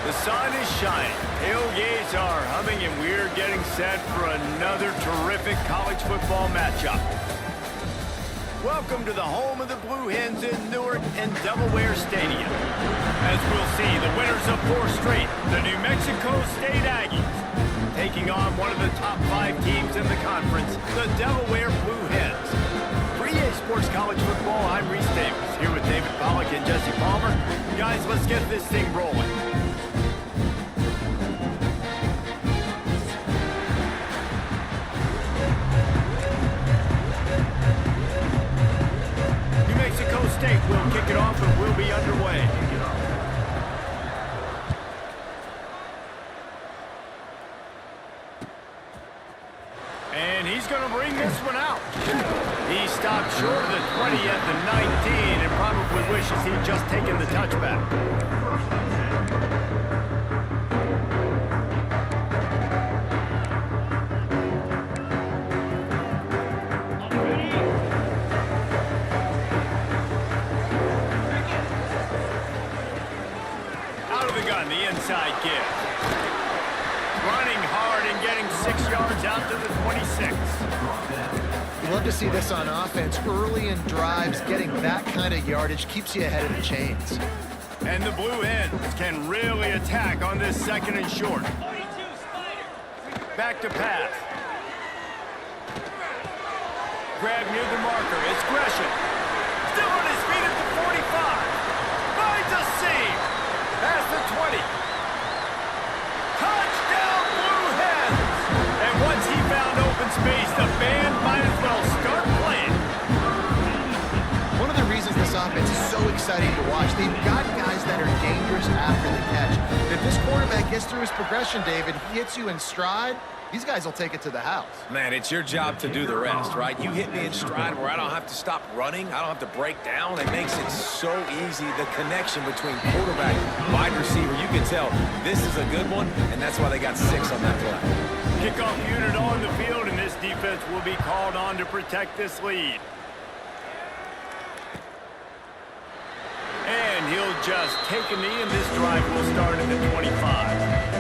The sun is shining, tailgates are humming, and we're getting set for another terrific college football matchup. Welcome to the home of the Blue Hens in Newark and Delaware Stadium. As we'll see, the winners of 4 straight, the New Mexico State Aggies, taking on one of the top 5 teams in the conference, the Delaware Blue Hens. For EA Sports College Football, I'm Reese Davis, here with David Pollack and Jesse Palmer. Guys, let's get this thing rolling. State will kick it off and we'll be underway. And he's going to bring this one out. He stopped short of the 20 at the 19 and probably wishes he'd just taken the touchback. The inside give. Running hard and getting 6 yards out to the 26. You love to see this on offense. Early in drives, getting that kind of yardage keeps you ahead of the chains. And the Blue Hens can really attack on this 2nd and short. Back to pass. Grab near the marker. It's Gresham. Still on his feet at the 45. Finds a seam. Past the 20. Touchdown, Blue Hens! And once he found open space, the band might as well start playing. One of the reasons this offense is so exciting to watch, they've got guys that are dangerous after the catch. If this quarterback gets through his progression, David, he hits you in stride, these guys will take it to the house. Man, it's your job to do the rest, right? You hit me in stride where I don't have to stop running. I don't have to break down. It makes it so easy. The connection between quarterback and wide receiver, you can tell this is a good one, and that's why they got 6 on that play. Kickoff unit on the field, and this defense will be called on to protect this lead. And he'll just take a knee, and this drive will start at the 25.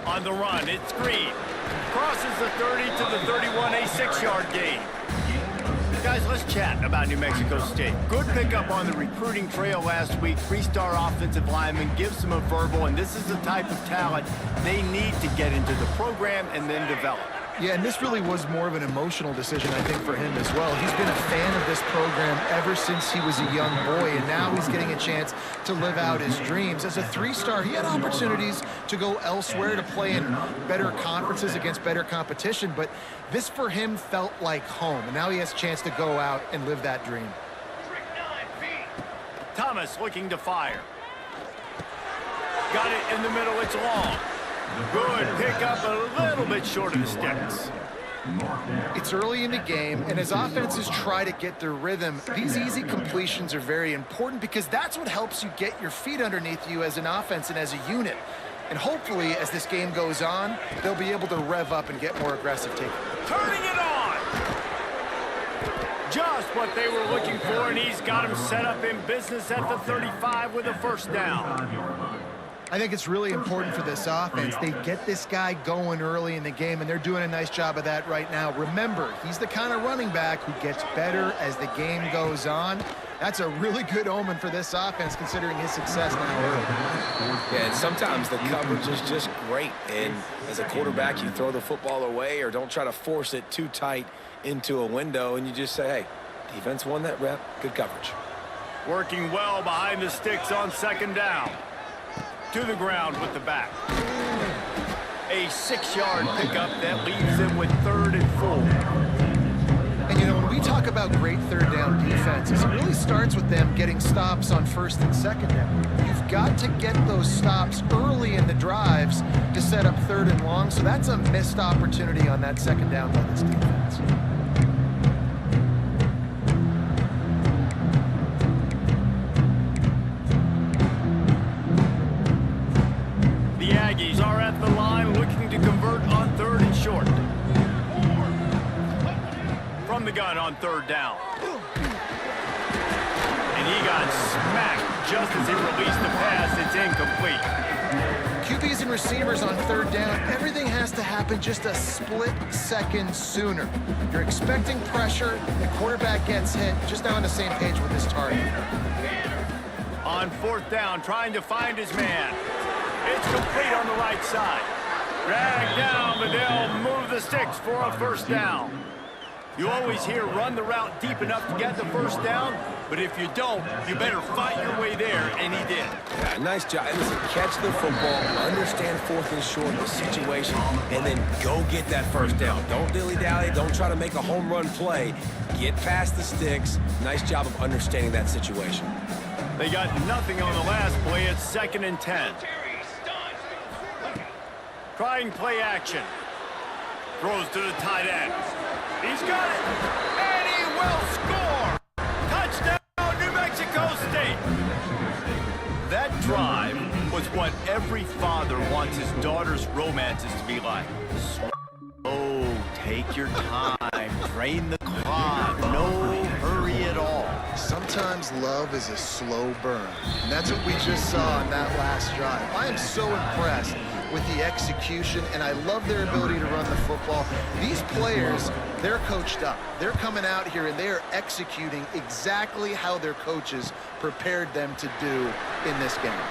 On the run, it's Green. Crosses the 30 to the 31, a 6-yard gain. Guys, let's chat about New Mexico State. Good pickup on the recruiting trail last week. 3-star offensive lineman gives them a verbal, and this is the type of talent they need to get into the program and then develop. Yeah, and this really was more of an emotional decision, I think, for him as well. He's been a fan of this program ever since he was a young boy, and now he's getting a chance to live out his dreams. As a 3-star, he had opportunities to go elsewhere, to play in better conferences against better competition, but this for him felt like home, and now he has a chance to go out and live that dream. Thomas looking to fire. Got it in the middle, it's long. Good pickup, a little bit short of the sticks. It's early in the game, and as offenses try to get their rhythm, these easy completions are very important because that's what helps you get your feet underneath you as an offense and as a unit. And hopefully, as this game goes on, they'll be able to rev up and get more aggressive taking. Turning it on! Just what they were looking for, and he's got him set up in business at the 35 with a 1st down. I think it's really important for this offense. They get this guy going early in the game, and they're doing a nice job of that right now. Remember, he's the kind of running back who gets better as the game goes on. That's a really good omen for this offense, considering his success now early. Yeah, and sometimes the coverage is just great. And as a quarterback, you throw the football away or don't try to force it too tight into a window, and you just say, hey, defense won that rep, good coverage. Working well behind the sticks on 2nd down. To the ground with the back. A 6-yard pickup that leaves them with 3rd and 4. And you know, when we talk about great 3rd down defenses, it really starts with them getting stops on 1st and 2nd down. You've got to get those stops early in the drives to set up 3rd and long, so that's a missed opportunity on that 2nd down by this defense. the gun on third down. And he got smacked just as he released the pass. It's incomplete. QBs and receivers on third down, everything has to happen just a split second sooner. You're expecting pressure, the quarterback gets hit, just now on the same page with his target. On fourth down, trying to find his man. It's complete on the right side. Dragged down, but they'll move the sticks for a first down. You always hear run the route deep enough to get the first down, but if you don't, you better fight your way there, and he did. Yeah, nice job. And listen, catch the football, understand fourth and short, the situation, and then go get that first down. Don't dilly-dally. Don't try to make a home run play. Get past the sticks. Nice job of understanding that situation. They got nothing on the last play. It's 2nd and 10. Trying play action. Throws to the tight end. He's got it, and he will score! Touchdown, New Mexico State! That drive was what every father wants his daughter's romances to be like. Slow, take your time, drain the clock, no hurry at all. Sometimes love is a slow burn, and that's what we just saw on that last drive. I am so impressed with the execution, and I love their ability to run the football. These players, they're coached up. They're coming out here, and they are executing exactly how their coaches prepared them to do in this game.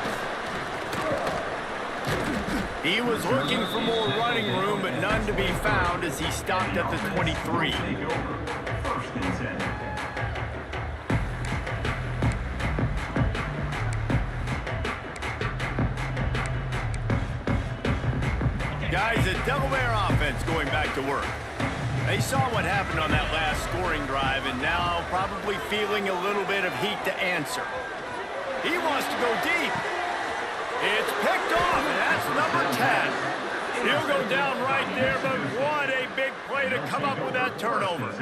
He was looking for more running room, but none to be found as he stopped at the 23. Guys, the Delaware offense going back to work. They saw what happened on that last scoring drive and now probably feeling a little bit of heat to answer. He wants to go deep. It's picked off, and that's number 10. He'll go down right there, but what a big play to come up with that turnover.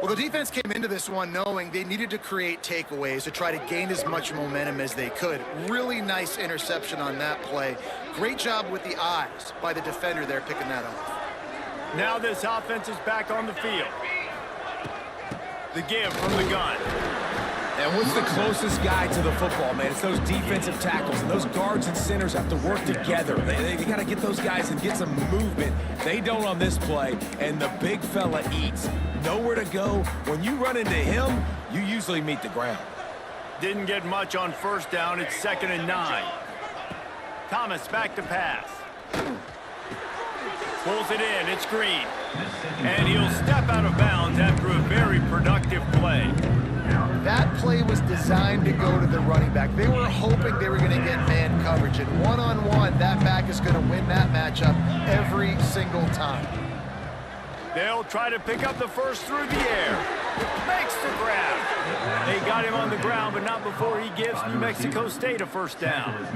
Well, the defense came into this one knowing they needed to create takeaways to try to gain as much momentum as they could. Really nice interception on that play. Great job with the eyes by the defender there picking that off. Now this offense is back on the field. The give from the gun. And what's the closest guy to the football, man? It's those defensive tackles, and those guards and centers have to work together. They got to get those guys and get some movement. They don't on this play, and the big fella eats. Nowhere to go. When you run into him, you usually meet the ground. Didn't get much on first down. It's 2nd and 9. Thomas back to pass. Pulls it in. It's Green. And he'll step out of bounds after a very productive play. That play was designed to go to the running back. They were hoping they were going to get man coverage. And one-on-one, that back is going to win that matchup every single time. They'll try to pick up the first through the air. Makes the grab. They got him on the ground, but not before he gives New Mexico State a first down.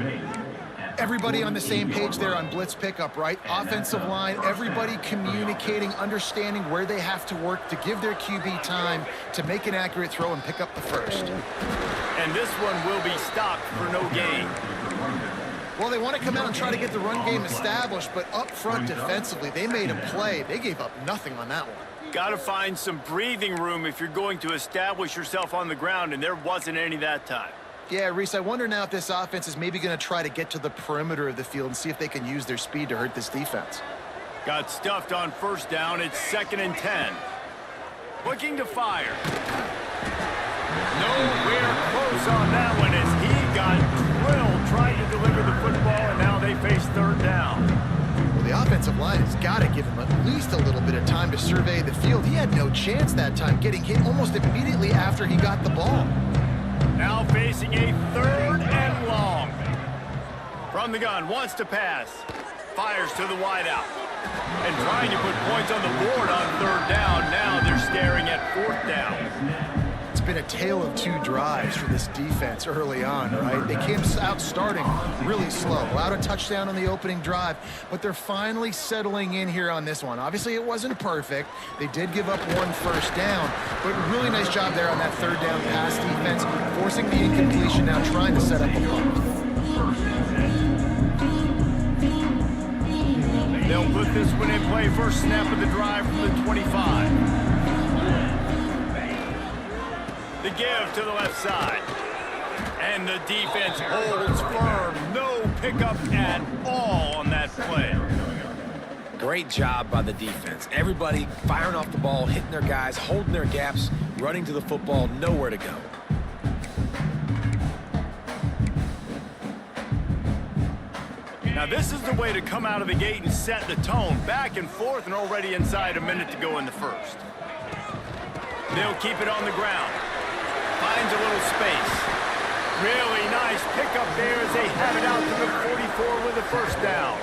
Everybody on the same page there on blitz pickup, right? Offensive line, everybody communicating, understanding where they have to work to give their QB time to make an accurate throw and pick up the first. And this one will be stopped for no gain. Well, they want to come out and try to get the run game established, but up front defensively, they made a play. They gave up nothing on that one. Got to find some breathing room if you're going to establish yourself on the ground, and there wasn't any that time. Yeah, Reese, I wonder now if this offense is maybe going to try to get to the perimeter of the field and see if they can use their speed to hurt this defense. Got stuffed on first down. It's 2nd and 10. Looking to fire. Nowhere close on that one as he got drilled trying to deliver the football, and now they face third down. Well, the offensive line has got to give him at least a little bit of time to survey the field. He had no chance that time, getting hit almost immediately after he got the ball. Now facing a 3rd and long. From the gun, wants to pass. Fires to the wideout. And trying to put points on the board on 3rd down. Now they're staring at 4th down. It's been a tale of two drives for this defense early on, right? They came out starting really slow. Allowed a touchdown on the opening drive, but they're finally settling in here on this one. Obviously, it wasn't perfect. They did give up one first down, but really nice job there on that 3rd down pass defense, forcing the incompletion, now trying to set up a punt. They'll put this one in play. First snap of the drive from the 25. The give to the left side. And the defense holds firm. No pickup at all on that play. Great job by the defense. Everybody firing off the ball, hitting their guys, holding their gaps, running to the football, nowhere to go. Now this is the way to come out of the gate and set the tone. Back and forth and already inside a minute to go in the first. They'll keep it on the ground. Finds a little space. Really nice pickup there as they have it out to the 44 with a first down.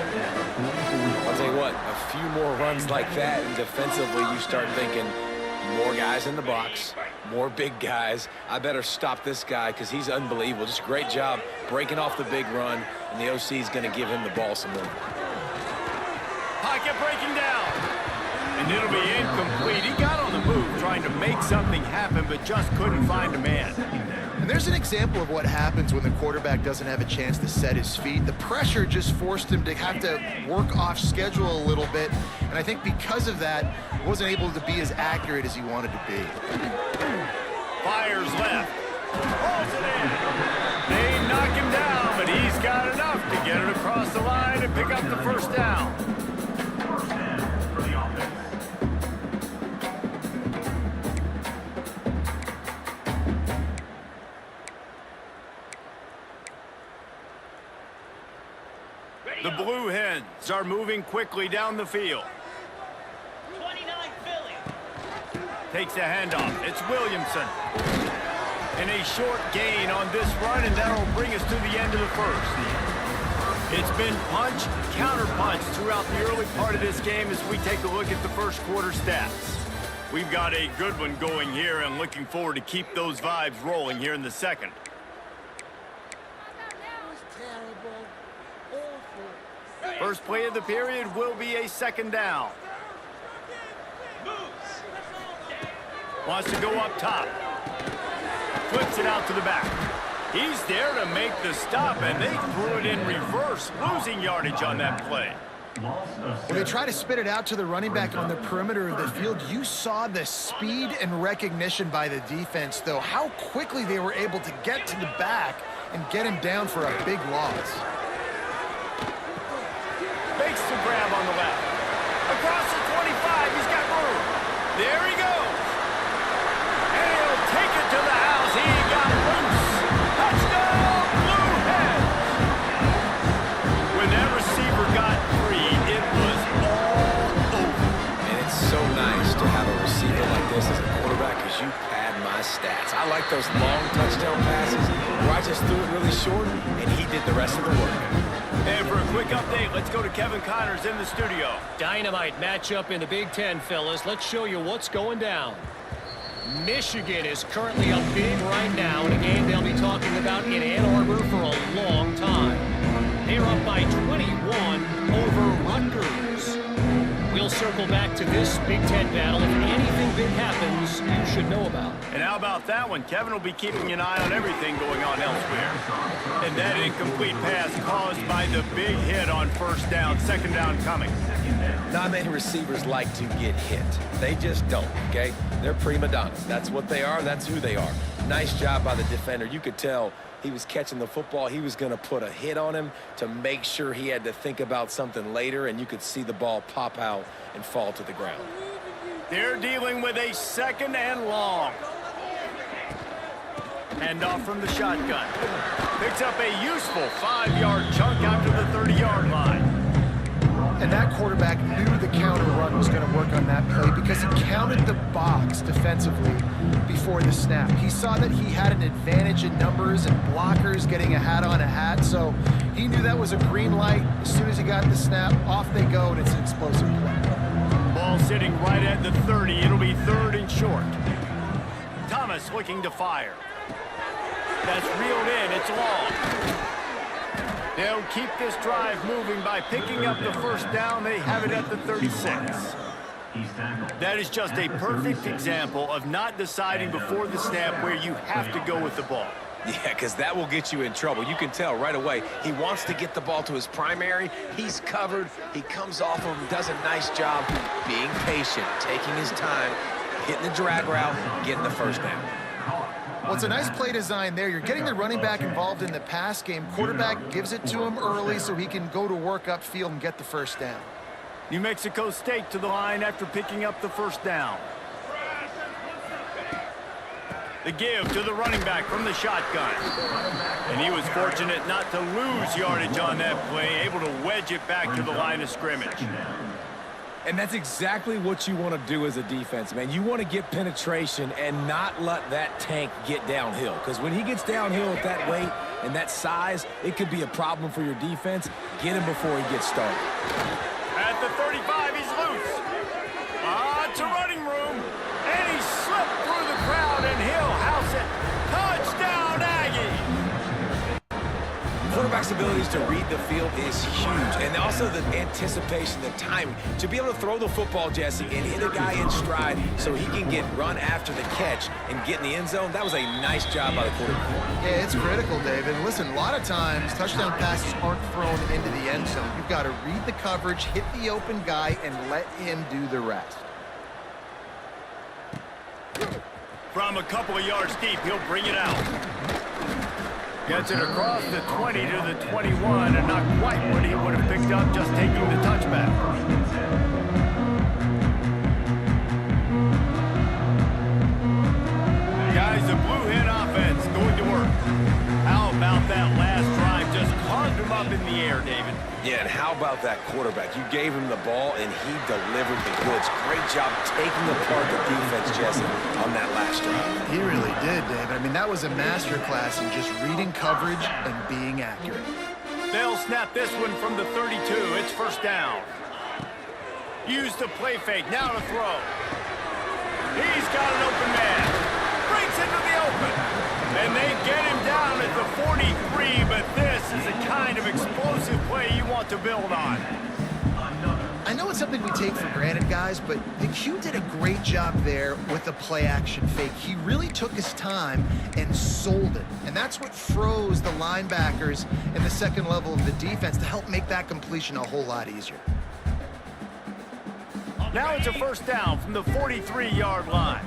I'll tell you what, a few more runs like that, and defensively you start thinking, more guys in the box, more big guys. I better stop this guy because he's unbelievable. Just a great job breaking off the big run, and the OC is going to give him the ball some more. Pocket breaking down. And it'll be incomplete. He got on the move trying to make something happen, but just couldn't find a man. And there's an example of what happens when the quarterback doesn't have a chance to set his feet. The pressure just forced him to have to work off schedule a little bit. And I think because of that, he wasn't able to be as accurate as he wanted to be. Fires left. Pulls it in. They knock him down, but he's got enough to get it across the line and pick up the first down. The Blue Hens are moving quickly down the field. 29 Philly. Takes a handoff. It's Williamson. And a short gain on this run, and that'll bring us to the end of the first. It's been punch, counter punch throughout the early part of this game as we take a look at the first quarter stats. We've got a good one going here and looking forward to keep those vibes rolling here in the second. First play of the period will be a second down. Wants to go up top. Flips it out to the back. He's there to make the stop, and they threw it in reverse, losing yardage on that play. When they try to spit it out to the running back on the perimeter of the field, you saw the speed and recognition by the defense, though, how quickly they were able to get to the back and get him down for a big loss. Makes the grab on the left. Across the 25, he's got room. There he goes. And he'll take it to the house. He got loose. Touchdown, Blue Hens. When that receiver got free, it was all over. And it's so nice to have a receiver like this as a quarterback because you pad my stats. I like those long touchdown passes where I just threw it really short and he did the rest of the work. And for a quick update, let's go to Kevin Connors in the studio. Dynamite matchup in the Big Ten, fellas. Let's show you what's going down. Michigan is currently up big right now in a game they'll be talking about in Ann Arbor for a long time. They're up by 21 over Rutgers. We'll circle back to this Big Ten battle. If anything big happens, you should know about. And how about that one? Kevin will be keeping an eye on everything going on elsewhere. And that incomplete pass caused by the big hit on first down, second down coming. Not many receivers like to get hit. They just don't, okay? They're prima donnas. That's what they are. That's who they are. Nice job by the defender. You could tell he was catching the football. He was going to put a hit on him to make sure he had to think about something later, and you could see the ball pop out and fall to the ground. They're dealing with a second and long. Handoff from the shotgun. Picks up a useful 5-yard chunk out to the 30-yard line. And that quarterback knew the counter run was going to work on that play because he counted the box defensively before the snap. He saw that he had an advantage in numbers and blockers getting a hat on a hat, so he knew that was a green light. As soon as he got the snap, off they go, and it's an explosive play. Ball sitting right at the 30. It'll be third and short. Thomas looking to fire. That's reeled in. It's long. They'll keep this drive moving by picking up the first down. They have it at the 36. That is just a perfect example of not deciding before the snap where you have to go with the ball. Yeah, because that will get you in trouble. You can tell right away he wants to get the ball to his primary. He's covered. He comes off of him, does a nice job being patient, taking his time, hitting the drag route, getting the first down. Well, it's a nice play design there. You're getting the running back involved in the pass game. Quarterback gives it to him early so he can go to work upfield and get the first down. New Mexico State to the line after picking up the first down. The give to the running back from the shotgun. And he was fortunate not to lose yardage on that play, able to wedge it back to the line of scrimmage. And that's exactly what you want to do as a defense, man. You want to get penetration and not let that tank get downhill. Because when he gets downhill at that weight and that size, it could be a problem for your defense. Get him before he gets started. At the 35, he's loose. To running room. And he slipped through the crowd, and he'll house it. Touchdown, Aggie! Quarterback's abilities to read the field is huge, and also the anticipation, the timing. To be able to throw the football, Jesse, and hit a guy in stride so he can get run after the catch and get in the end zone, that was a nice job by the quarterback. Yeah, it's critical, David. Listen, a lot of times touchdown passes aren't thrown into the end zone. You've got to read the coverage, hit the open guy, and let him do the rest. From a couple of yards deep, he'll bring it out. Gets it across the 20 to the 21, and not quite what he would have picked up just taking the touchback. Guys, the Blue Hen offense going to work. How about that last drive? Just carved him up in the air, David. Yeah, and how about that quarterback? You gave him the ball, and he delivered the goods. Great job taking apart the defense, Jesse, on that last drive. He really did, David. I mean, that was a masterclass in just reading coverage and being accurate. They'll snap this one from the 32. It's first down. Use the play fake. Now to throw. He's got an open man. Breaks into the open. And they get him down at the 43, but this is the kind of explosive play you want to build on. I know it's something we take for granted, guys, but the Q did a great job there with the play-action fake. He really took his time and sold it. And that's what froze the linebackers in the second level of the defense to help make that completion a whole lot easier. Now it's a first down from the 43-yard line.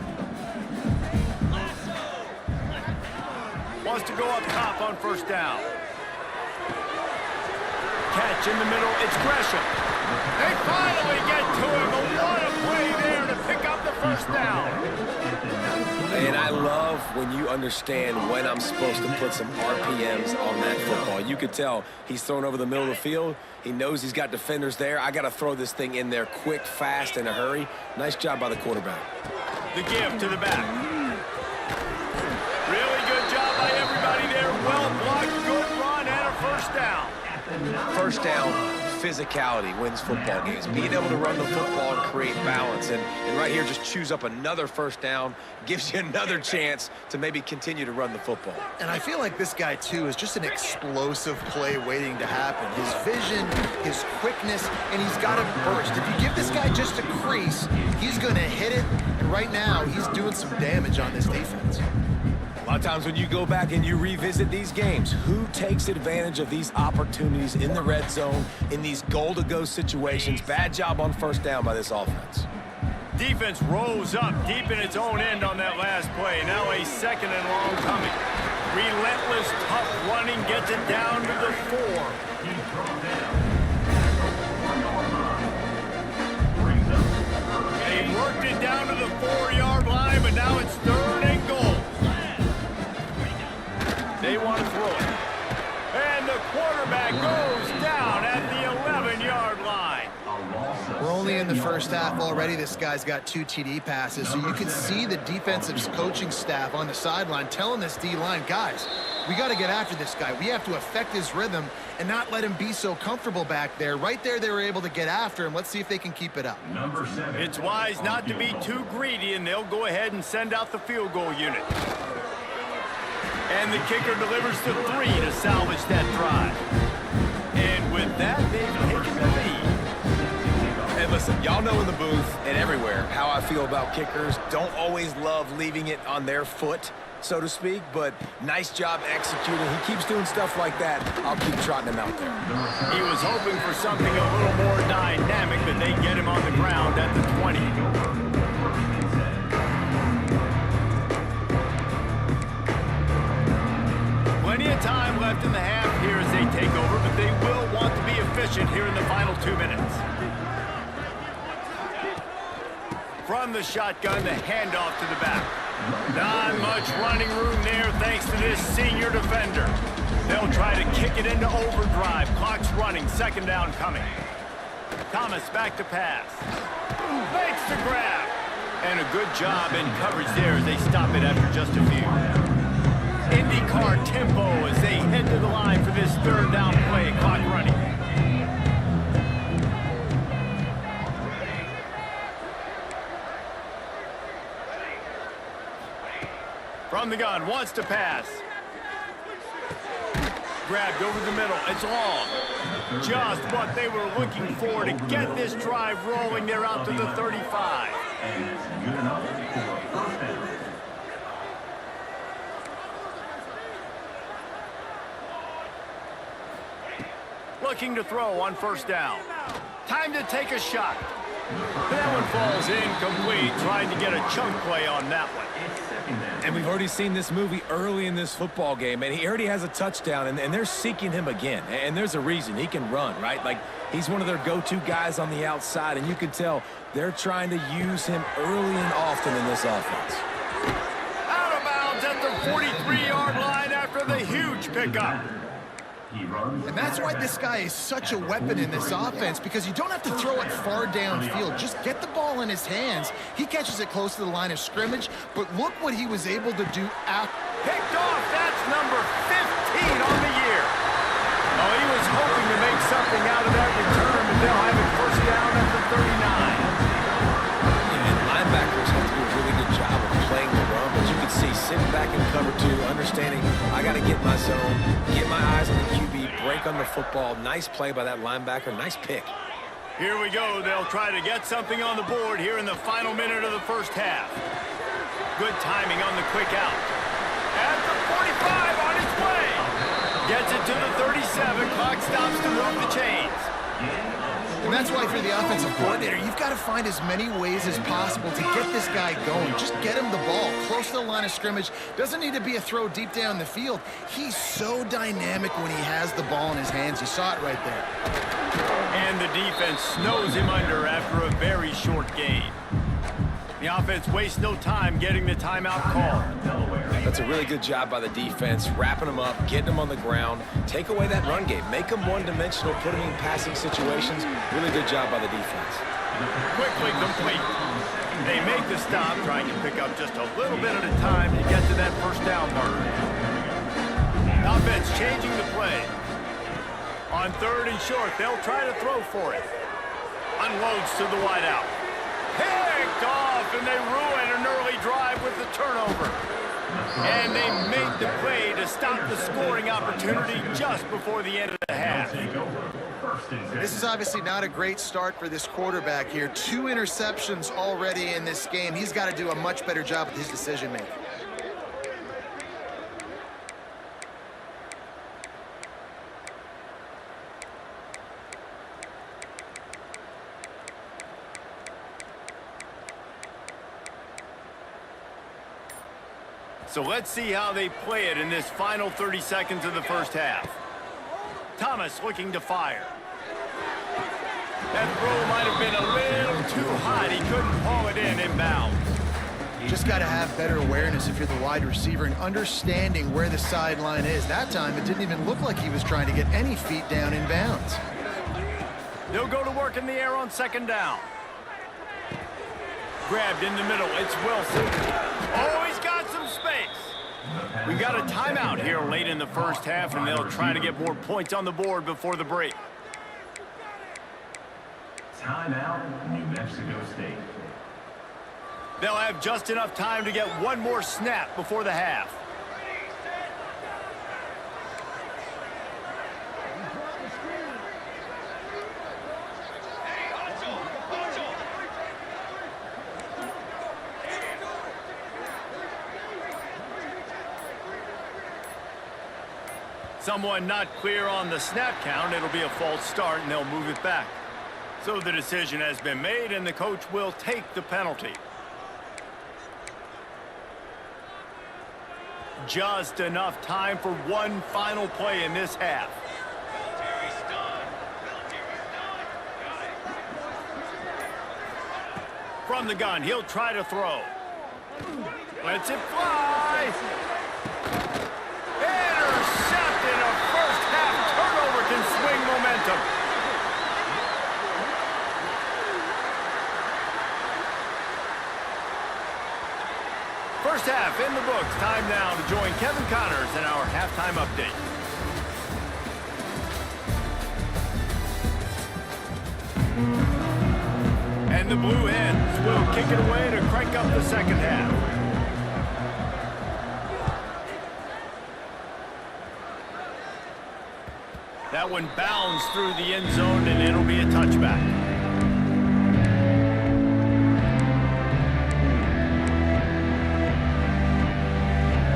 Wants to go up top on first down. Catch in the middle, it's Gresham. They finally get to him, but what a play there to pick up the first down. And I love when you understand when I'm supposed to put some RPMs on that football. You could tell he's thrown over the middle of the field. He knows he's got defenders there. I got to throw this thing in there quick, fast, in a hurry. Nice job by the quarterback. The give to the back. Really good job by everybody there. Well blocked, good run, and a first down. First down, physicality wins football games. Being able to run the football and create balance. And right here, just choose up another first down, gives you another chance to maybe continue to run the football. And I feel like this guy, too, is just an explosive play waiting to happen. His vision, his quickness, and he's got a burst. If you give this guy just a crease, he's going to hit it. And right now, he's doing some damage on this defense. A lot of times when you go back and you revisit these games, who takes advantage of these opportunities in the red zone, in these goal-to-go situations? Bad job on first down by this offense. Defense rose up deep in its own end on that last play. Now a second and long coming. Relentless, tough running gets it down to the 4. They worked it down to the 4-yard line, but now it's 3rd and goal. They want to throw it. And the quarterback goes down at the 11-yard line. We're only in the first half already. This guy's got 2 TD passes, so you can see the defensive coaching staff on the sideline telling this D-line, guys, we got to get after this guy. We have to affect his rhythm and not let him be so comfortable back there. Right there, they were able to get after him. Let's see if they can keep it up. It's wise not to be too greedy, and they'll go ahead and send out the field goal unit. And the kicker delivers the 3 to salvage that drive. And with that, they've taken the lead. And listen, y'all know in the booth and everywhere how I feel about kickers. Don't always love leaving it on their foot, so to speak, but nice job executing. He keeps doing stuff like that. I'll keep trotting him out there. He was hoping for something a little more dynamic, but they get him on the ground at the 20. efficient here in the final 2 minutes. From the shotgun, the handoff to the back. Not much running room there thanks to this senior defender. They'll try to kick it into overdrive. Clock's running, second down coming. Thomas back to pass. Makes the grab. And a good job in coverage there as they stop it after just a few. IndyCar tempo as they head to the line for this third down play. Clock running. From the gun, wants to pass. Grabbed over the middle. It's long. Just what they were looking for to get this drive rolling. They're out to the 35. Looking to throw on first down. Time to take a shot. That one falls incomplete. Trying to get a chunk play on that one. And we've already seen this movie early in this football game, and he already has a touchdown, and they're seeking him again. And there's a reason. He can run, right? Like, he's one of their go-to guys on the outside, and you can tell they're trying to use him early and often in this offense. Out of bounds at the 43-yard line after the huge pickup. And that's why this guy is such a weapon in this offense, because you don't have to throw it far downfield. Just get the ball in his hands. He catches it close to the line of scrimmage, but look what he was able to do after. Picked off. That's number 15 on the year. Oh, he was hoping to make something out of that return, but they'll have it first down at the 39. And linebackers have to do a really good job of playing the run, but you can see sitting back in cover two, understanding I got to get my zone, get my eyes on the QB, break on the football. Nice play by that linebacker. Nice pick. Here we go. They'll try to get something on the board here in the final minute of the first half. Good timing on the quick out. At the 45 on its way. Gets it to the 37. Clock stops to move the chains. And that's why, for the offensive coordinator, you've got to find as many ways as possible to get this guy going. Just get him the ball close to the line of scrimmage. Doesn't need to be a throw deep down the field. He's so dynamic when he has the ball in his hands. You saw it right there. And the defense snows him under after a very short gain. The offense wastes no time getting the timeout call. That's a really good job by the defense, wrapping them up, getting them on the ground. Take away that run game. Make them one-dimensional, put them in passing situations. Really good job by the defense. Quickly complete. They make the stop, trying to pick up just a little bit at a time to get to that first down mark. Offense changing the play. On third and short, they'll try to throw for it. Unloads to the wideout. Picked off, and they ruin an early drive with the turnover. And they make the play to stop the scoring opportunity just before the end of the half. This is obviously not a great start for this quarterback here. 2 interceptions already in this game. He's got to do a much better job with his decision-making. So let's see how they play it in this final 30 seconds of the first half. Thomas looking to fire. That throw might have been a little too hot. He couldn't haul it in inbounds. You just got to have better awareness if you're the wide receiver and understanding where the sideline is. That time, it didn't even look like he was trying to get any feet down in bounds. They'll go to work in the air on second down. Grabbed in the middle. It's Wilson. Oh, he's got some space. We got a timeout here late in the first half, and they'll try to get more points on the board before the break. Timeout, New Mexico State. They'll have just enough time to get one more snap before the half. Someone not clear on the snap count. It'll be a false start, and they'll move it back. So the decision has been made, and the coach will take the penalty. Just enough time for one final play in this half. From the gun, he'll try to throw. Lets it fly. Intercepted. A first half turnover can swing momentum. First half in the books. Time now to join Kevin Connors in our halftime update. And the Blue Hens will kick it away to crank up the second half. That one bounds through the end zone, and it'll be a touchback.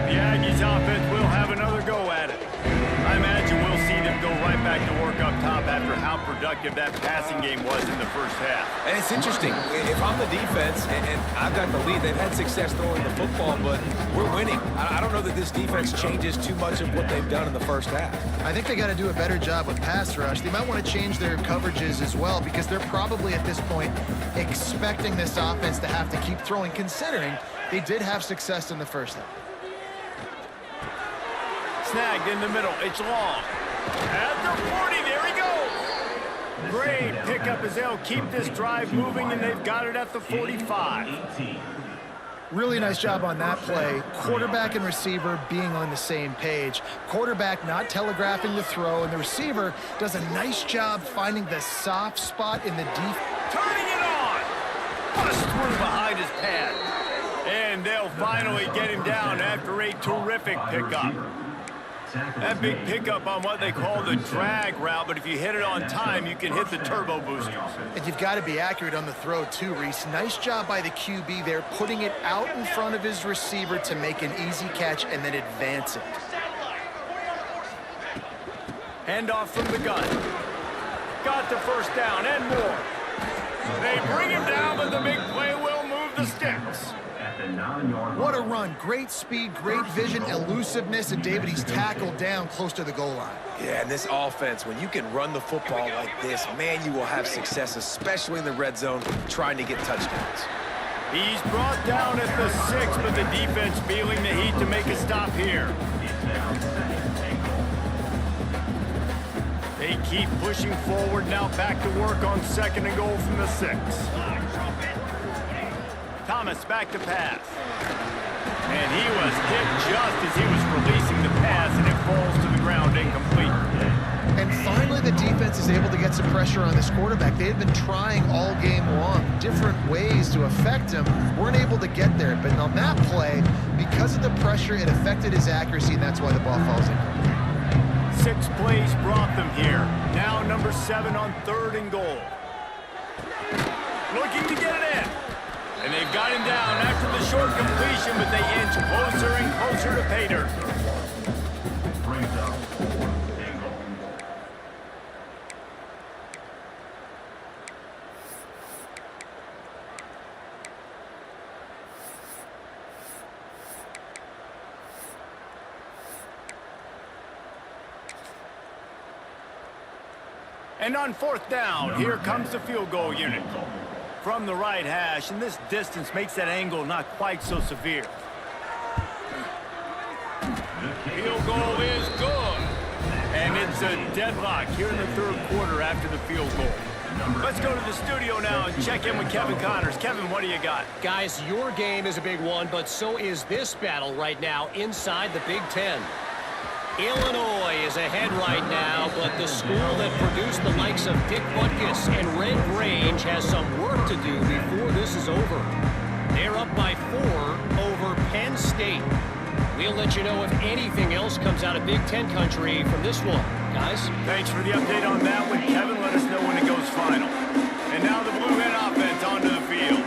The Aggies offense will have another go at it. I imagine we'll see them go right back to work up top after how productive that passing game was in the first half. And it's interesting. If I'm the defense and I've got the lead, they've had success throwing the football, but we're winning. I don't know that this defense changes too much of what they've done in the first half. I think they got to do a better job with pass rush. They might want to change their coverages as well because they're probably at this point expecting this offense to have to keep throwing, considering they did have success in the first half. Snagged in the middle. It's long. At the 40, there he goes. Great pickup as they'll keep this drive moving, and they've got it at the 45. Really nice job on that play. Quarterback and receiver being on the same page. Quarterback not telegraphing the throw, and the receiver does a nice job finding the soft spot in the deep. Turning it on. Bust through behind his pad. And they'll finally get him down after a terrific pickup. That big pickup on what they call the drag route, but if you hit it on time, you can hit the turbo boosters. And you've got to be accurate on the throw too, Reese. Nice job by the QB there, putting it out in front of his receiver to make an easy catch and then advance it. Handoff from the gun. Got the first down and more. They bring him down, but the big play will move the sticks. What a run. Great speed, great vision, elusiveness, and David, he's tackled down close to the goal line. Yeah, and this offense, when you can run the football like this, man, you will have success, especially in the red zone, trying to get touchdowns. He's brought down at the 6, but the defense feeling the heat to make a stop here. They keep pushing forward, now back to work on 2nd and goal from the 6. Thomas back to pass. And he was hit just as he was releasing the pass, and it falls to the ground incomplete. And finally, the defense is able to get some pressure on this quarterback. They had been trying all game long, different ways to affect him. Weren't able to get there. But on that play, because of the pressure, it affected his accuracy, and that's why the ball falls incomplete. 6 plays brought them here. Now number 7 on 3rd and goal. Looking to get it in. And they've got him down after the short completion, but they inch closer and closer to pay dirt. Brings up 4th and goal. And on 4th down, here comes the field goal unit. From the right hash, and this distance makes that angle not quite so severe. Field goal is good. And it's a deadlock here in the 3rd quarter after the field goal. Let's go to the studio now and check in with Kevin Connors. Kevin, what do you got? Guys, your game is a big one, but so is this battle right now inside the Big Ten. Illinois is ahead right now, but the school that produced the likes of Dick Butkus and Red Grange has some work to do before this is over. They're up by 4 over Penn State. We'll let you know if anything else comes out of Big Ten country from this one. Guys? Thanks for the update on that one, Kevin. Let us know when it goes final. And now the Blue Hen offense onto the field.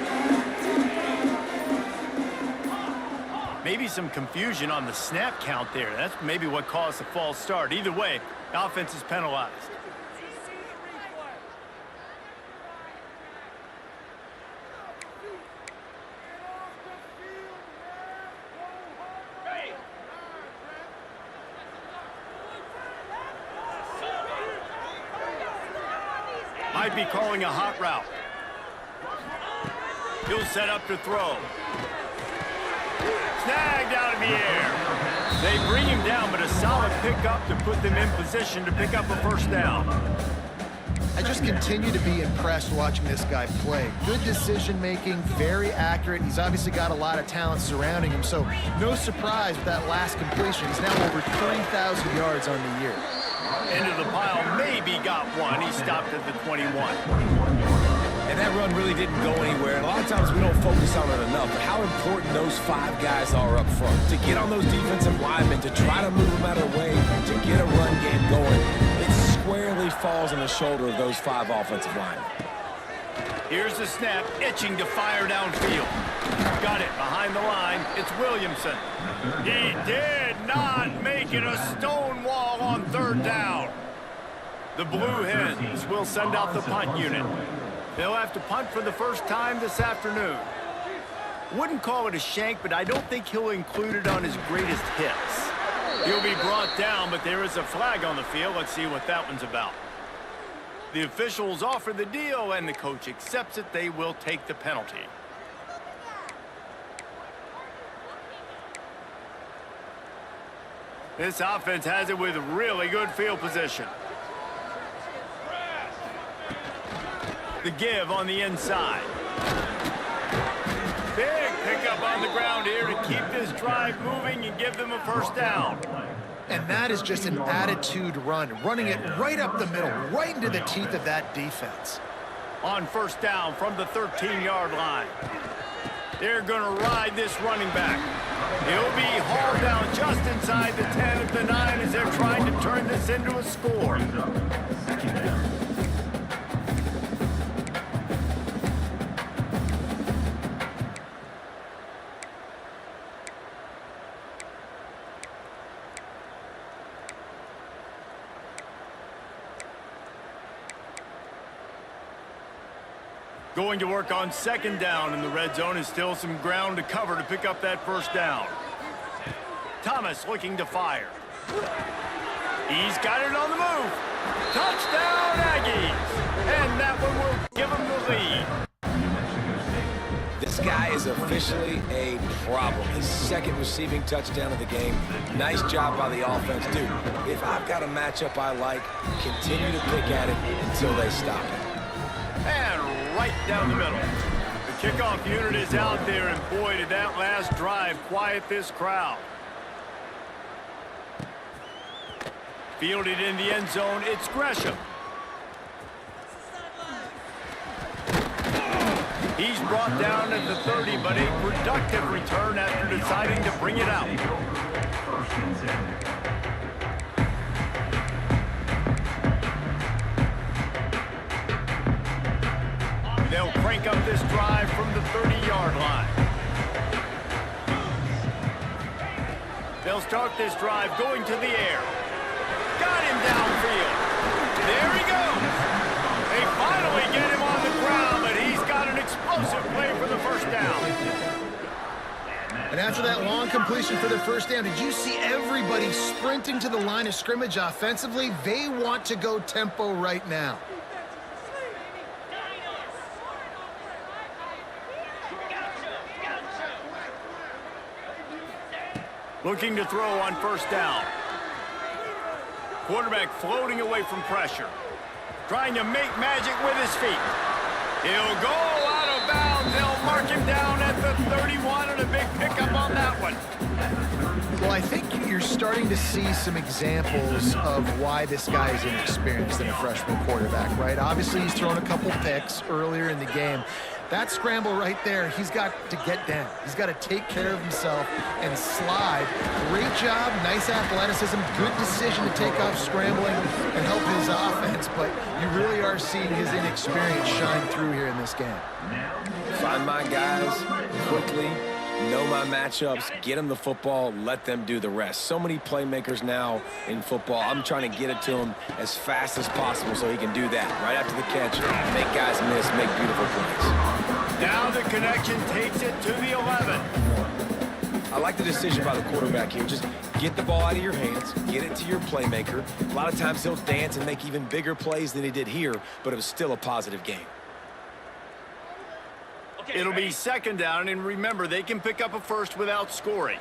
Maybe some confusion on the snap count there. That's maybe what caused the false start. Either way, the offense is penalized. Might be calling a hot route. He'll set up to throw. Snagged out of the air. They bring him down, but a solid pickup to put them in position to pick up a first down. I just continue to be impressed watching this guy play. Good decision-making, very accurate. He's obviously got a lot of talent surrounding him, so no surprise with that last completion. He's now over 3,000 yards on the year. Into the pile, maybe got one. He stopped at the 21. And that run really didn't go anywhere. And a lot of times we don't focus on it enough, but how important those 5 guys are up front. To get on those defensive linemen, to try to move them out of the way, to get a run game going, it squarely falls on the shoulder of those 5 offensive linemen. Here's the snap, itching to fire downfield. Got it behind the line. It's Williamson. He did not make it a stone wall on 3rd down. The Blue Hens will send out the punt unit. They'll have to punt for the first time this afternoon. Wouldn't call it a shank, but I don't think he'll include it on his greatest hits. He'll be brought down, but there is a flag on the field. Let's see what that one's about. The officials offer the deal, and the coach accepts it. They will take the penalty. This offense has it with really good field position. The give on the inside. Big pickup on the ground here to keep this drive moving and give them a first down. And that is just an attitude run, running it right up the middle, right into the teeth of that defense. On first down from the 13-yard line. They're going to ride this running back. He'll be hauled down just inside the 10 of the 9 as they're trying to turn this into a score. Going to work on 2nd down in the red zone, is still some ground to cover to pick up that first down. Thomas looking to fire. He's got it on the move. Touchdown, Aggies! And that one will give him the lead. This guy is officially a problem. His 2nd receiving touchdown of the game. Nice job by the offense. Dude, if I've got a matchup I like, continue to pick at it until they stop it. And right down the middle. The kickoff unit is out there, and boy, did that last drive quiet this crowd. Fielded in the end zone, it's Gresham. He's brought down at the 30, but a productive return after deciding to bring it out. They'll crank up this drive from the 30-yard line. They'll start this drive going to the air. Got him downfield. There he goes. They finally get him on the ground, but he's got an explosive play for the first down. And after that long completion for the first down, did you see everybody sprinting to the line of scrimmage offensively? They want to go tempo right now. Looking to throw on first down. Quarterback floating away from pressure. Trying to make magic with his feet. He'll go out of bounds. They'll mark him down at the 31, and a big pickup on that one. Well, I think you're starting to see some examples of why this guy is inexperienced in a freshman quarterback, right? Obviously, he's thrown a couple picks earlier in the game. That scramble right there, he's got to get down. He's got to take care of himself and slide. Great job, nice athleticism, good decision to take off scrambling and help his offense, but you really are seeing his inexperience shine through here in this game. Find my guys quickly, know my matchups, get them the football, let them do the rest. So many playmakers now in football. I'm trying to get it to him as fast as possible so he can do that right after the catch, make guys miss, make beautiful plays. Now the connection takes it to the 11. I like the decision by the quarterback here. Just get the ball out of your hands, get it to your playmaker. A lot of times he'll dance and make even bigger plays than he did here, but it was still a positive game. Okay, It'll be second down, and remember, they can pick up a first without scoring.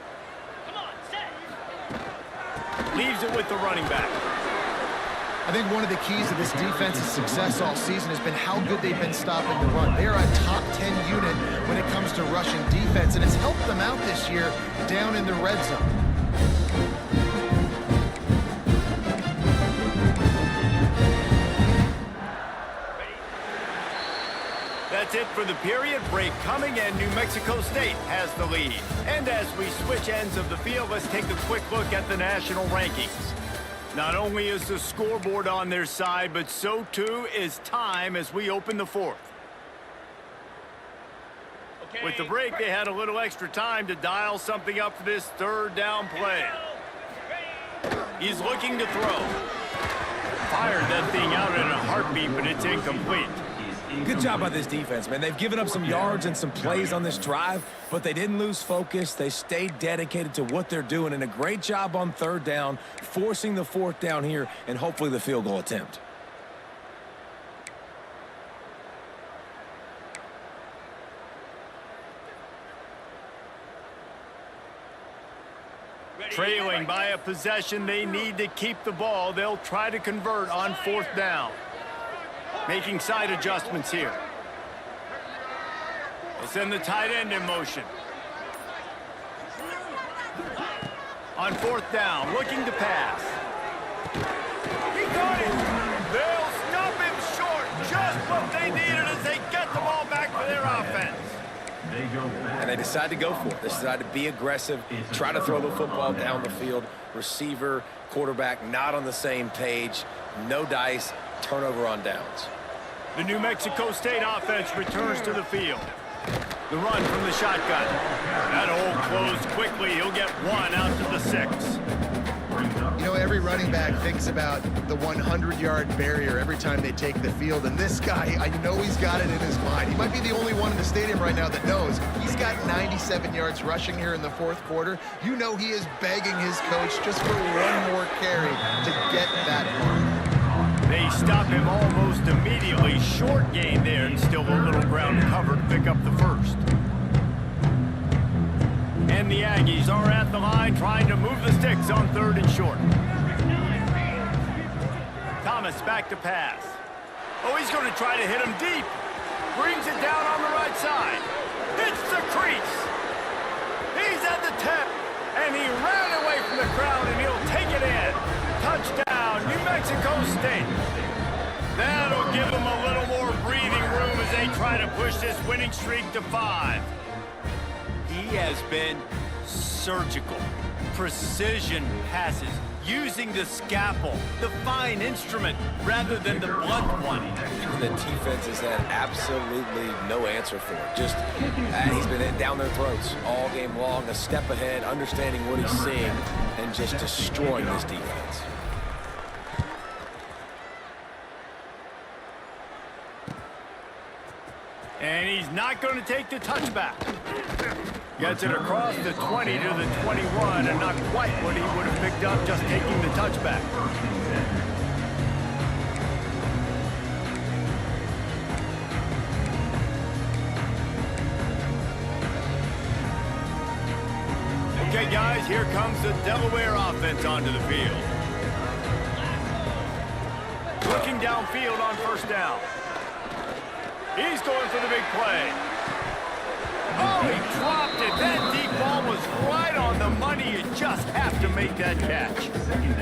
Leaves it with the running back. I think one of the keys to this defense's success all season has been how good they've been stopping the run. They're a top 10 unit when it comes to rushing defense, and it's helped them out this year down in the red zone. That's it for the period. Break coming, and New Mexico State has the lead. And as we switch ends of the field, let's take a quick look at the national rankings. Not only is the scoreboard on their side, but so too is time as we open the fourth. Okay. With the break, they had a little extra time to dial something up for this third down play. He's looking to throw. Fired that thing out in a heartbeat, but it's incomplete. Good job by this defense, man. They've given up some yards and some plays on this drive, but they didn't lose focus. They stayed dedicated to what they're doing, and a great job on third down, forcing the fourth down here, and hopefully the field goal attempt. Trailing by a possession, they need to keep the ball. They'll try to convert on fourth down. Making side adjustments here. They'll send the tight end in motion. On fourth down, looking to pass. He got it. They'll stop him short. Just what they needed as they get the ball back for their offense. And they decide to go for it. They decide to be aggressive, try to throw the football down the field. Receiver, quarterback, not on the same page. No dice. Turnover on downs. The New Mexico State offense returns to the field. The run from the shotgun. That hole closed quickly. He'll get one out to the 6. You know, every running back thinks about the 100-yard barrier every time they take the field, and this guy, I know he's got it in his mind. He might be the only one in the stadium right now that knows he's got 97 yards rushing here in the fourth quarter. You know he is begging his coach just for one more carry to get that mark. They stop him almost immediately. Short gain there, and still a little ground cover to pick up the first. And the Aggies are at the line trying to move the sticks on third and short. Thomas back to pass. Oh, he's going to try to hit him deep. Brings it down on the right side. Hits the crease. He's at the 10, and he ran away from the crowd, and he'll take it in. Touchdown, New Mexico State. That'll give them a little more breathing room as they try to push this winning streak to 5. He has been surgical. Precision passes, using the scalpel, the fine instrument, rather than the blunt one. The defense has had absolutely no answer for it. Just, he's been down their throats all game long, a step ahead, understanding what he's seeing, and just destroying this defense. And he's not going to take the touchback. Gets it across the 20 to the 21, and not quite what he would have picked up just taking the touchback. Okay, guys, here comes the Delaware offense onto the field. Looking downfield on first down. He's going for the big play. Oh, he dropped it. That deep ball was right on the money. You just have to make that catch.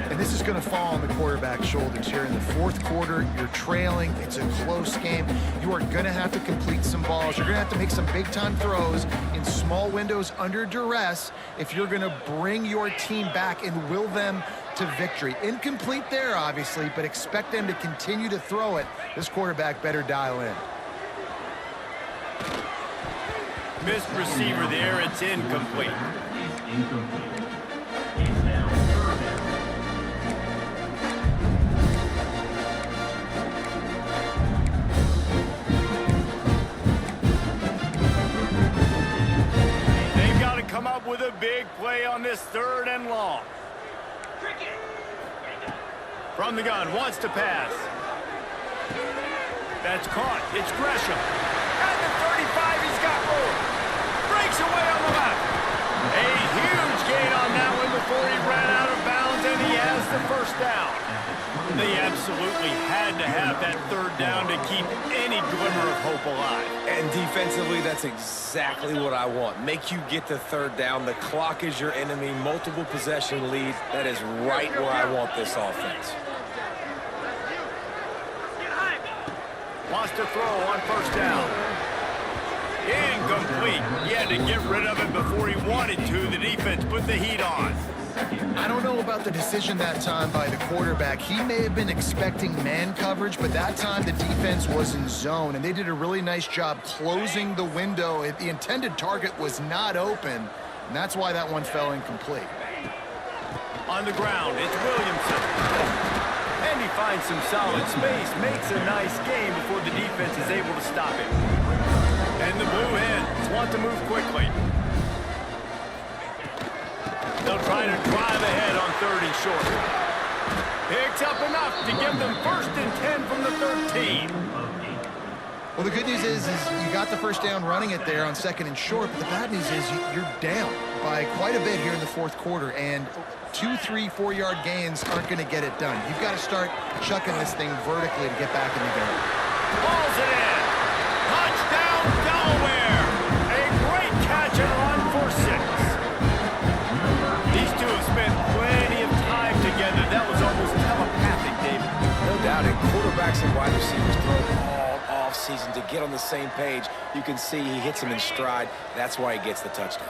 And this is going to fall on the quarterback's shoulders here in the fourth quarter. You're trailing. It's a close game. You are going to have to complete some balls. You're going to have to make some big-time throws in small windows under duress if you're going to bring your team back and will them to victory. Incomplete there, obviously, but expect them to continue to throw it. This quarterback better dial in. Missed receiver there. It's incomplete. They've got to come up with a big play on this third and long. From the gun, wants to pass. That's caught. It's Gresham. At the 35, he's got away on the left. A huge gain on that one before he ran out of bounds, and he has the first down. They absolutely had to have that third down to keep any glimmer of hope alive. And defensively, that's exactly what I want. Make you get the third down. The clock is your enemy. Multiple possession lead. That is right where I want this offense. Wants to throw on first down. Incomplete. He had to get rid of it before he wanted to. The defense put the heat on. I don't know about the decision that time by the quarterback. He may have been expecting man coverage, but that time the defense was in zone, and they did a really nice job closing the window. The intended target was not open, and that's why that one fell incomplete. On the ground, it's Williamson. And he finds some solid space, makes a nice game before the defense is able to stop him. And the Blue Hens want to move quickly. They'll try to drive ahead on 3rd and short. Picks up enough to give them 1st and 10 from the 13. Well, the good news is you got the first down running it there on 2nd and short, but the bad news is you're down by quite a bit here in the 4th quarter, and 2, 3, 4-yard gains aren't going to get it done. You've got to start chucking this thing vertically to get back in the game. Balls it in. Touchdown, Delaware. A great catch and run for 6. These two have spent plenty of time together. That was almost telepathic, David. No doubt, and quarterbacks and wide receivers throw all off-season to get on the same page. You can see he hits him in stride. That's why he gets the touchdown.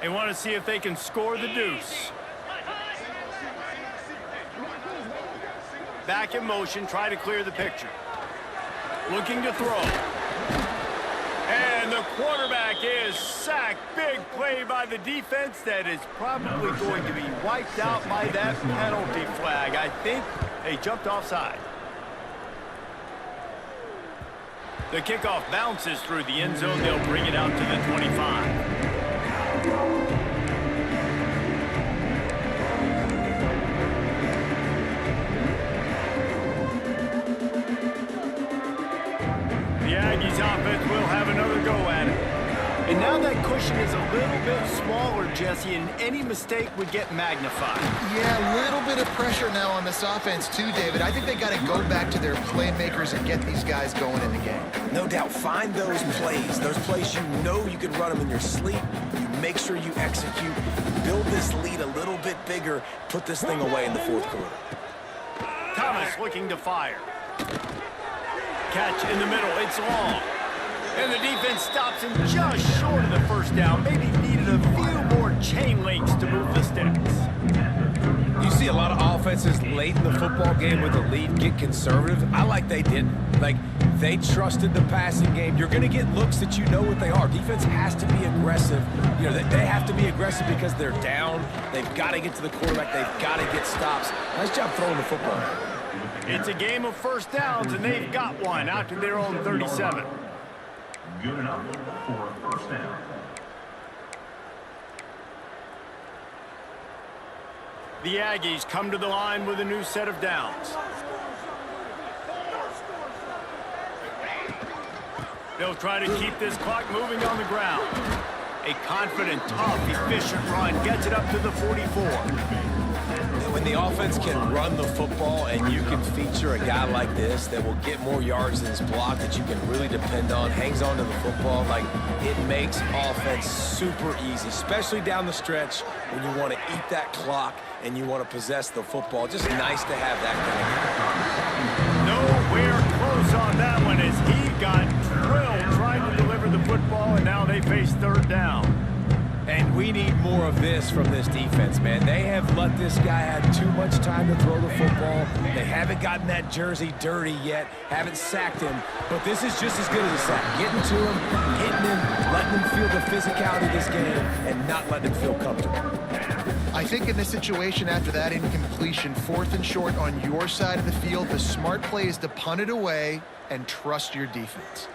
They want to see if they can score the deuce. Back in motion, try to clear the picture. Looking to throw. And the quarterback is sacked. Big play by the defense that is probably going to be wiped out by that penalty flag. I think they jumped offside. The kickoff bounces through the end zone. They'll bring it out to the 25. The Aggies offense will have another go at it. And now that cushion is a little bit smaller, Jesse, and any mistake would get magnified. Yeah, a little bit of pressure now on this offense too, David. I think they got to go back to their playmakers and get these guys going in the game. No doubt, find those plays you know you can run them in your sleep. You make sure you execute, build this lead a little bit bigger, put this thing away in the 4th quarter. Thomas looking to fire. Catch in the middle, it's long. And the defense stops him just short of the first down. Maybe needed a few more chain links to move the sticks. You see a lot of offenses late in the football game with a lead get conservative. I like they didn't. Like, they trusted the passing game. You're going to get looks that you know what they are. Defense has to be aggressive. You know, they have to be aggressive because they're down. They've got to get to the quarterback. They've got to get stops. Nice job throwing the football. It's a game of first downs, and they've got one out to their own 37. Good enough for a first down. The Aggies come to the line with a new set of downs. They'll try to keep this clock moving on the ground. A confident, tough, efficient run gets it up to the 44. When the offense can run the football and you can feature a guy like this that will get more yards than his block that you can really depend on, hangs on to the football, like, it makes offense super easy, especially down the stretch when you want to eat that clock and you want to possess the football. Just nice to have that kind of game. Nowhere close on that one as he got drilled trying to deliver the football, and now they face 3rd down. And we need more of this from this defense, man. They have let this guy have too much time to throw the football. They haven't gotten that jersey dirty yet, haven't sacked him, but this is just as good as a sack. Getting to him, hitting him, letting him feel the physicality of this game, and not letting him feel comfortable. I think in this situation after that incompletion, 4th and short on your side of the field, the smart play is to punt it away and trust your defense.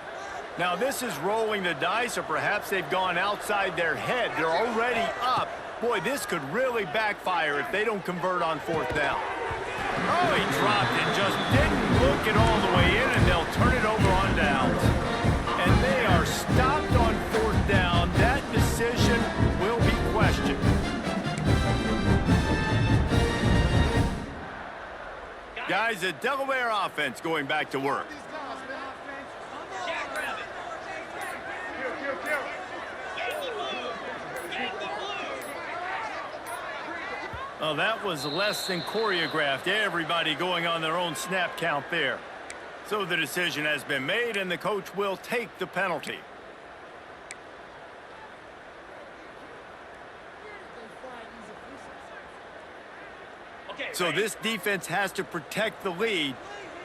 Now this is rolling the dice, or perhaps they've gone outside their head. They're already up. Boy, this could really backfire if they don't convert on 4th down. Oh, he dropped it, just didn't look it all the way in, and they'll turn it over on downs. And they are stopped on 4th down. That decision guys, the Delaware offense going back to work. Well, that was less than choreographed. Everybody going on their own snap count there. So the decision has been made, and the coach will take the penalty. So this defense has to protect the lead,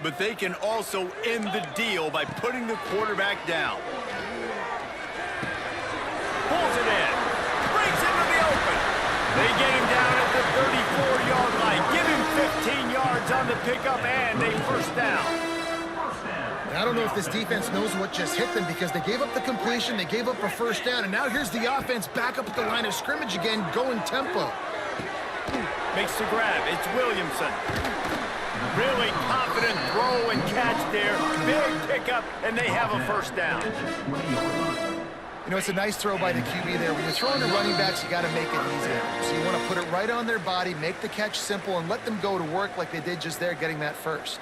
but they can also end the deal by putting the quarterback down. Pulls it in. Breaks into the open. They get him down at the 34-yard line. Give him 15 yards on the pickup and a first down. And I don't know if this defense knows what just hit them because they gave up the completion, they gave up a first down, and now here's the offense back up at the line of scrimmage again, going tempo. Makes the grab. It's Williamson. Really confident throw and catch there. Big pickup, and they have a first down. You know, it's a nice throw by the QB there. When you're throwing the running backs, you got to make it easy. So you want to put it right on their body, make the catch simple, and let them go to work like they did just there, getting that first.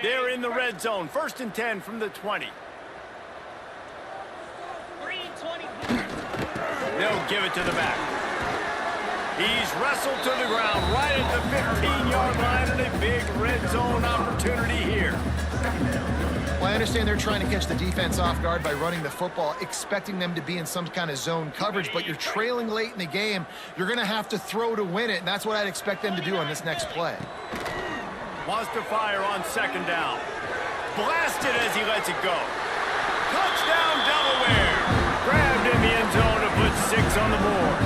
They're in the red zone. 1st and 10 from the 20. They'll give it to the back. He's wrestled to the ground right at the 15-yard line, and a big red zone opportunity here. Well, I understand they're trying to catch the defense off guard by running the football, expecting them to be in some kind of zone coverage, but you're trailing late in the game. You're going to have to throw to win it, and that's what I'd expect them to do on this next play. Wants to fire on 2nd down. Blasted as he lets it go. Touchdown, Delaware! Grabbed in the end zone to put 6 on the board.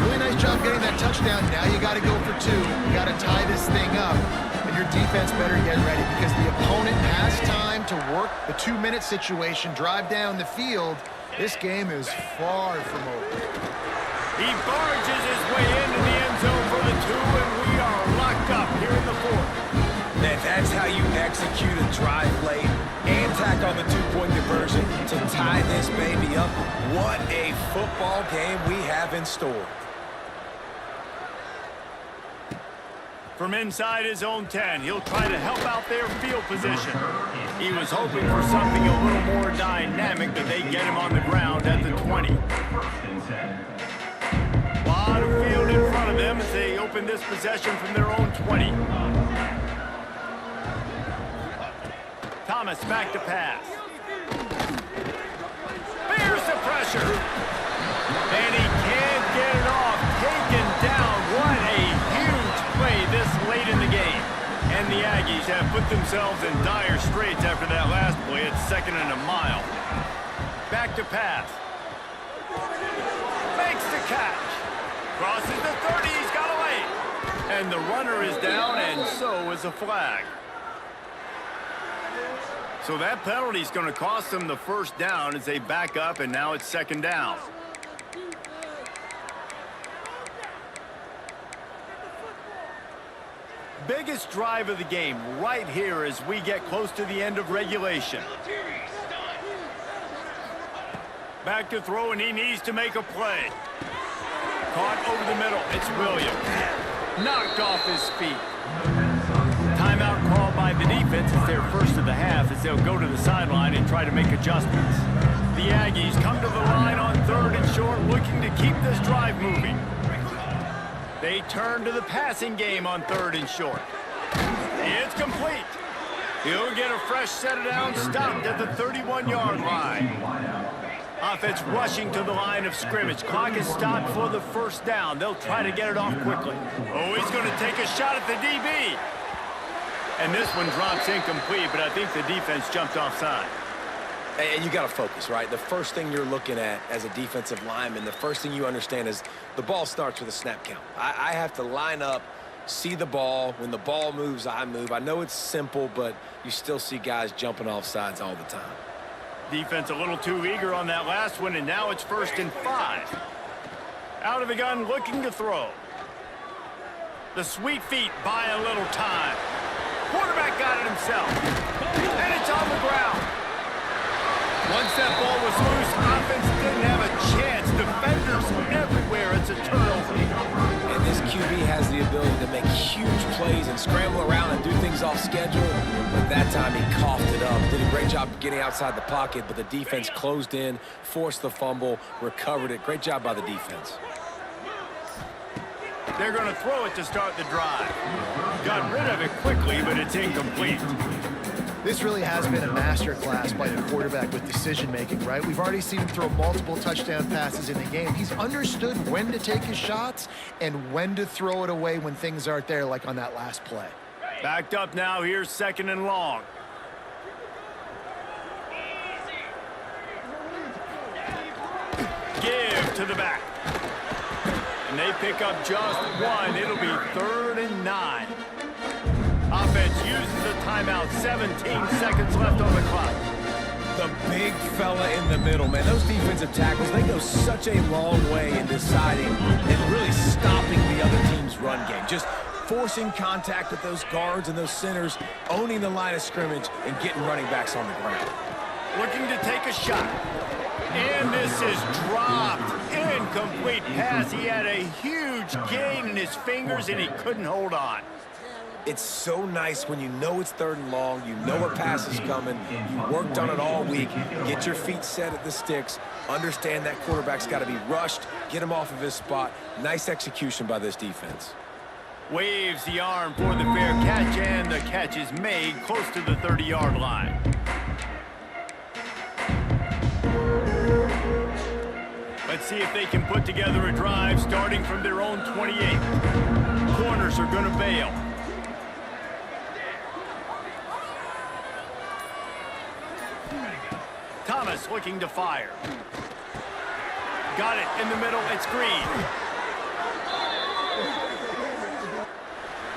Really nice job getting that touchdown. Now you got to go for 2. You got to tie this thing up. And your defense better get ready because the opponent has time to work the 2-minute situation, drive down the field. This game is far from over. He barges his way into the end zone for the 2, and we are locked up here in the 4th. That's how you execute a drive late and tack on the 2-point conversion to tie this baby up. What a football game we have in store. From inside his own 10, he'll try to help out their field position. He was hoping for something a little more dynamic, but they get him on the ground at the 20. A lot of field in front of them as they open this possession from their own 20. Thomas back to pass. Bears the pressure. And he can't get it off. Taken down. What a huge play this late in the game. And the Aggies have put themselves in dire straits after that last play. It's 2nd and a mile. Back to pass. Makes the catch. Crosses the 30. He's got away. And the runner is down, and so is a flag. So that penalty is going to cost them the first down as they back up, and now it's 2nd down. Biggest drive of the game right here as we get close to the end of regulation. Back to throw, and he needs to make a play. Caught over the middle. It's Williams. Knocked off his feet. Timeout called by the defense. It's their first of the half as they'll go to the sideline and try to make adjustments. The Aggies come to the line on 3rd and short, looking to keep this drive moving. They turn to the passing game on 3rd and short. It's complete. He'll get a fresh set of downs, stopped at the 31-yard line. Offense rushing to the line of scrimmage. Clock is stopped for the first down. They'll try to get it off quickly. Oh, he's going to take a shot at the DB. And this one drops incomplete, but I think the defense jumped offside. And you got to focus, right? The first thing you're looking at as a defensive lineman, the first thing you understand is the ball starts with a snap count. I have to line up, see the ball. When the ball moves, I move. I know it's simple, but you still see guys jumping off sides all the time. Defense a little too eager on that last one, and now it's 1st and 5. Out of the gun, looking to throw. The sweet feet buy a little time. Quarterback got it himself. And it's on the ground. Once that ball was loose, offense didn't have a chance. Defenders everywhere. It's a turnover. huge plays and scramble around and do things off schedule. But that time he coughed it up. Did a great job getting outside the pocket, but the defense closed in, forced the fumble, recovered it. Great job by the defense. They're going to throw it to start the drive. Got rid of it quickly, but it's incomplete. This really has been a masterclass by the quarterback with decision-making, right? We've already seen him throw multiple touchdown passes in the game. He's understood when to take his shots and when to throw it away when things aren't there, like on that last play. Backed up now. Here's 2nd and long. Give to the back. And they pick up just one. It'll be 3rd and 9. Offense uses a timeout. 17 seconds left on the clock. The big fella in the middle, man. Those defensive tackles, they go such a long way in deciding and really stopping the other team's run game. Just forcing contact with those guards and those centers, owning the line of scrimmage, and getting running backs on the ground. Looking to take a shot. And this is dropped. Incomplete pass. He had a huge gain in his fingers, and he couldn't hold on. It's so nice when you know it's 3rd and long, you know a pass is coming, you worked on it all week, get your feet set at the sticks, understand that quarterback's got to be rushed, get him off of his spot. Nice execution by this defense. Waves the arm for the fair catch, and the catch is made close to the 30-yard line. Let's see if they can put together a drive starting from their own 28. Corners are going to bail. Thomas looking to fire. Got it in the middle. It's Green.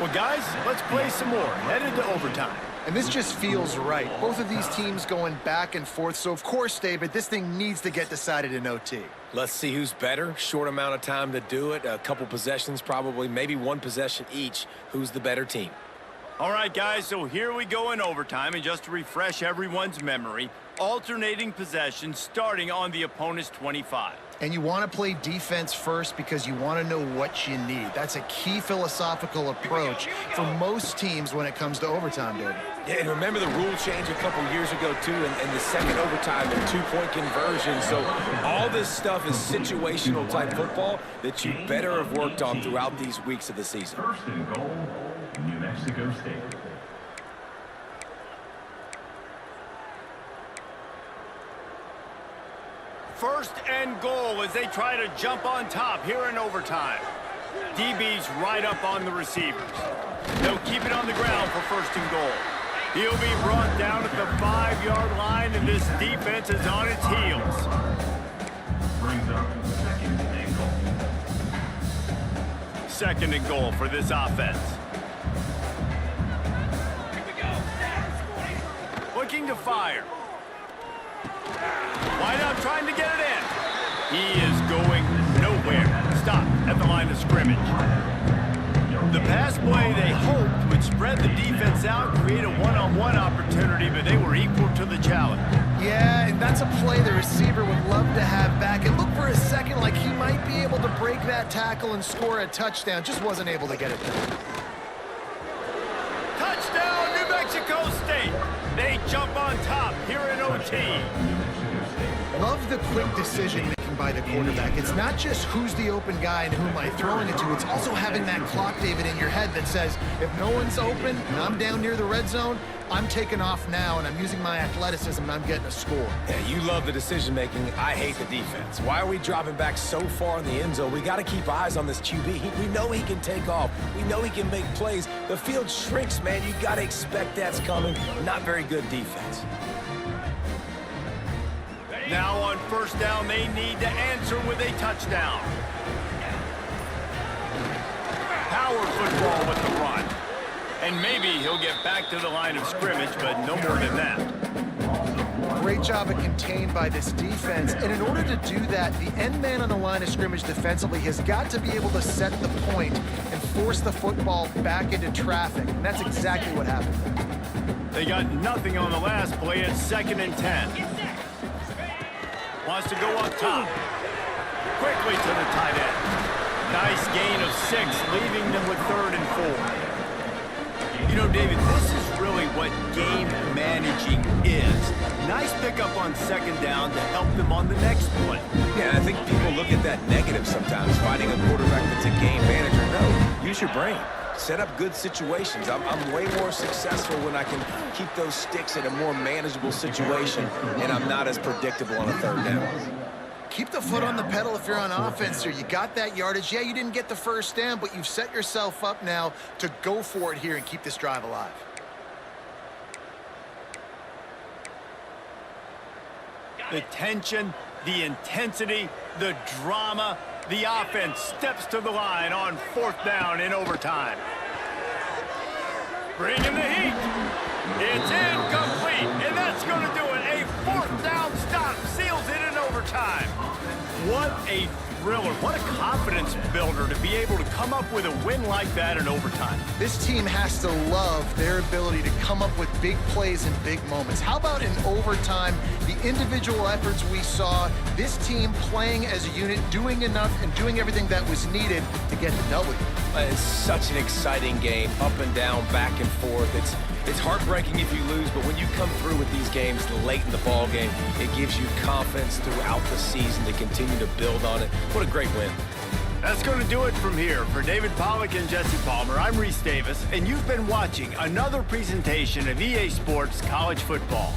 Well, guys, let's play some more. Headed to overtime. And this just feels right. Both of these teams going back and forth. So, of course, David, this thing needs to get decided in OT. Let's see who's better. Short amount of time to do it. A couple possessions probably, maybe one possession each. Who's the better team? All right, guys, so here we go in overtime. And just to refresh everyone's memory, alternating possessions starting on the opponent's 25. And you want to play defense first because you want to know what you need. That's a key philosophical approach for most teams when it comes to overtime, David. Yeah, and remember the rule change a couple years ago, too, and the second overtime and two-point conversion. So all this stuff is situational type football that you better have worked on throughout these weeks of the season. 1st and goal, New Mexico State. First and goal as they try to jump on top here in overtime. DB's right up on the receivers. They'll keep it on the ground for 1st and goal. He'll be brought down at the 5-yard line, and this defense is on its heels. Brings up 2nd and goal. 2nd and goal for this offense. Looking to fire. Wide out trying to get it in. He is going nowhere. Stop at the line of scrimmage. The pass play they hoped would spread the defense out, create a one-on-one opportunity, but they were equal to the challenge. Yeah, and that's a play the receiver would love to have back. And look for a second like he might be able to break that tackle and score a touchdown. Just wasn't able to get it done. Touchdown, New Mexico State. They jump on top here in OT. Love the quick decision-making by the quarterback. It's not just who's the open guy and who am I throwing it to. It's also having that clock, David, in your head that says, if no one's open and I'm down near the red zone, I'm taking off now and I'm using my athleticism and I'm getting a score. Yeah, you love the decision-making. I hate the defense. Why are we dropping back so far in the end zone? We got to keep eyes on this QB. We know he can take off. We know he can make plays. The field shrinks, man. You got to expect that's coming. Not very good defense. Now on 1st down, they need to answer with a touchdown. Power football with the run. And maybe he'll get back to the line of scrimmage, but no more than that. Great job of contained by this defense. And in order to do that, the end man on the line of scrimmage defensively has got to be able to set the point and force the football back into traffic. And that's exactly what happened there. They got nothing on the last play. It's 2nd and 10. Wants to go up top. Quickly to the tight end. Nice gain of 6, leaving them with 3rd and 4. You know, David, this is really what game managing is. Nice pickup on 2nd down to help them on the next play. Yeah, I think people look at that negative sometimes, finding a quarterback that's a game manager. No, use your brain. Set up good situations. I'm way more successful when I can keep those sticks in a more manageable situation, and I'm not as predictable on a 3rd down. Keep the foot on the pedal if you're on offense here. You got that yardage. Yeah, you didn't get the 1st down, but you've set yourself up now to go for it here and keep this drive alive. The tension, the intensity, the drama, the offense steps to the line on 4th down in overtime. Bring in the heat. It's incomplete, and that's going to do it. A 4th down stop seals it in overtime. What a thriller. What a confidence builder to be able to come up with a win like that in overtime. This team has to love their ability to come up with big plays and big moments. How about in overtime, the individual efforts we saw, this team playing as a unit, doing enough and doing everything that was needed to get the W. It's such an exciting game, up and down, back and forth. It's heartbreaking if you lose, but when you come through with these games late in the ball game, it gives you confidence throughout the season to continue to build on it. What a great win. That's going to do it from here. For David Pollack and Jesse Palmer, I'm Reese Davis, and you've been watching another presentation of EA Sports College Football.